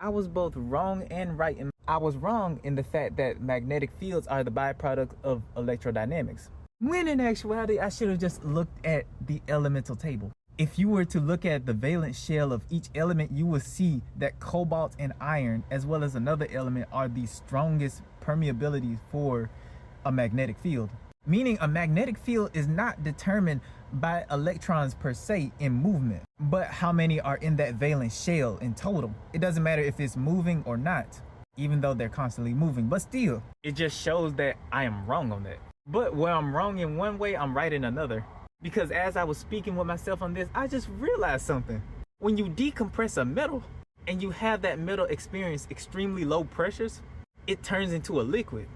I was both wrong and right. I was wrong in the fact that magnetic fields are the byproduct of electrodynamics. When in actuality, I should have just looked at the elemental table. If you were to look at the valence shell of each element, you will see that cobalt and iron, as well as another element, are the strongest permeabilities for a magnetic field. Meaning a magnetic field is not determined by electrons per se in movement, but how many are in that valence shell in total. It doesn't matter if it's moving or not, even though they're constantly moving, but still, it just shows that I am wrong on that. But where I'm wrong in one way, I'm right in another. Because as I was speaking with myself on this, I just realized something. When you decompress a metal and you have that metal experience extremely low pressures, it turns into a liquid.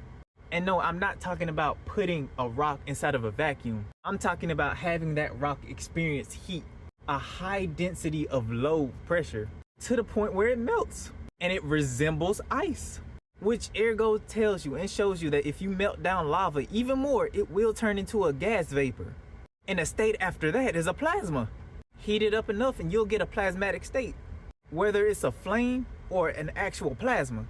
And no, I'm not talking about putting a rock inside of a vacuum. I'm talking about having that rock experience heat, a high density of low pressure, to the point where it melts and it resembles ice. Which ergo tells you and shows you that if you melt down lava even more, it will turn into a gas vapor. And a state after that is a plasma. Heat it up enough and you'll get a plasmatic state, whether it's a flame or an actual plasma.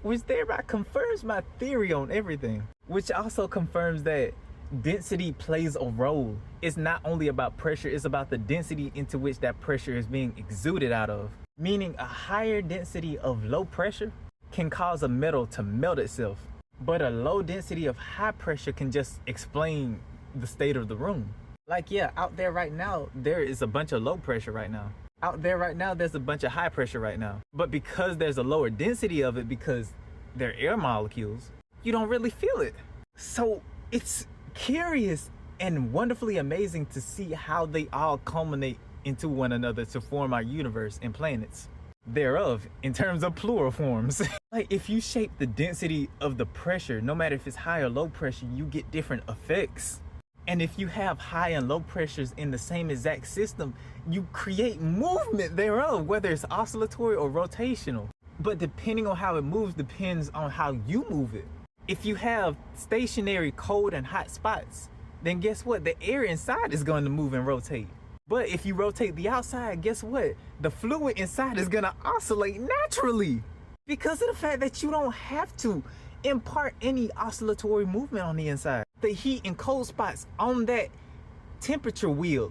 Which thereby confirms my theory on everything. Which also confirms that density plays a role. It's not only about pressure, it's about the density into which that pressure is being exuded out of. Meaning a higher density of low pressure can cause a metal to melt itself. But a low density of high pressure can just explain the state of the room. Like, yeah, out there right now, there is a bunch of low pressure right now. Out there right now, there's a bunch of high pressure right now. But because there's a lower density of it, because they're air molecules, you don't really feel it. So it's curious and wonderfully amazing to see how they all culminate into one another to form our universe and planets thereof in terms of plural forms. Like, if you shape the density of the pressure, no matter if it's high or low pressure, you get different effects. And if you have high and low pressures in the same exact system, you create movement thereof, whether it's oscillatory or rotational. But depending on how it moves depends on how you move it. If you have stationary cold and hot spots, then guess what? The air inside is going to move and rotate. But if you rotate the outside, guess what? The fluid inside is going to oscillate naturally because of the fact that you don't have to impart any oscillatory movement on the inside. The heat and cold spots on that temperature wheel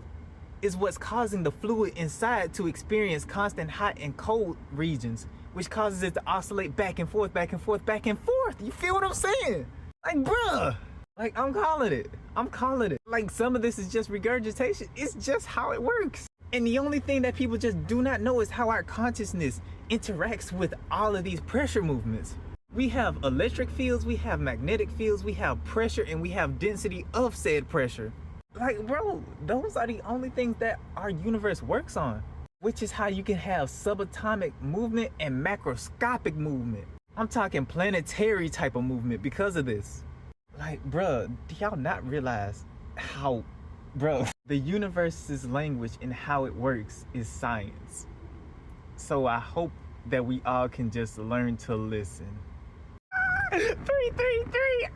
is what's causing the fluid inside to experience constant hot and cold regions, which causes it to oscillate back and forth, back and forth, back and forth. You feel what I'm saying? Like, bruh, like, I'm calling it. Like, some of this is just regurgitation. It's just how it works. And the only thing that people just do not know is how our consciousness interacts with all of these pressure movements. We have electric fields, we have magnetic fields, we have pressure, and we have density of said pressure. Like, bro, those are the only things that our universe works on, which is how you can have subatomic movement and macroscopic movement. I'm talking planetary type of movement because of this. Like, bro, do y'all not realize how, bro, the universe's language and how it works is science. So I hope that we all can just learn to listen. 333,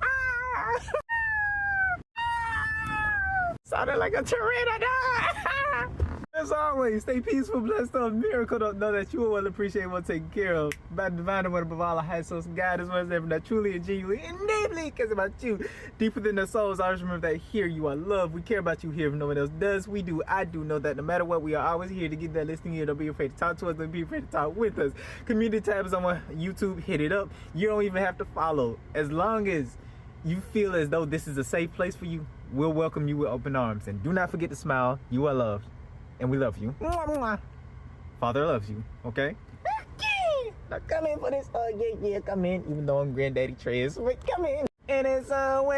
sounded like a pteranodon. As always, stay peaceful, blessed of miracle. Don't know that you will well appreciate what taken care of by the divine and what above all, a high source God as well as ever that truly and genuinely and natively cares about you deep within their souls. Always remember that here you are loved. We care about you here if no one else does. We do. I do know that no matter what, we are always here to get that listening ear. Don't be afraid to talk to us. Don't be afraid to talk with us. Community tabs on YouTube. Hit it up. You don't even have to follow. As long as you feel as though this is a safe place for you, we'll welcome you with open arms. And do not forget to smile. You are loved. And we love you. Mwah, mwah. Father loves you, okay? Now come in for this. Yeah, come in. Even though I'm Granddaddy Trez, but come in. And it's always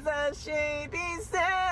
a shady sound.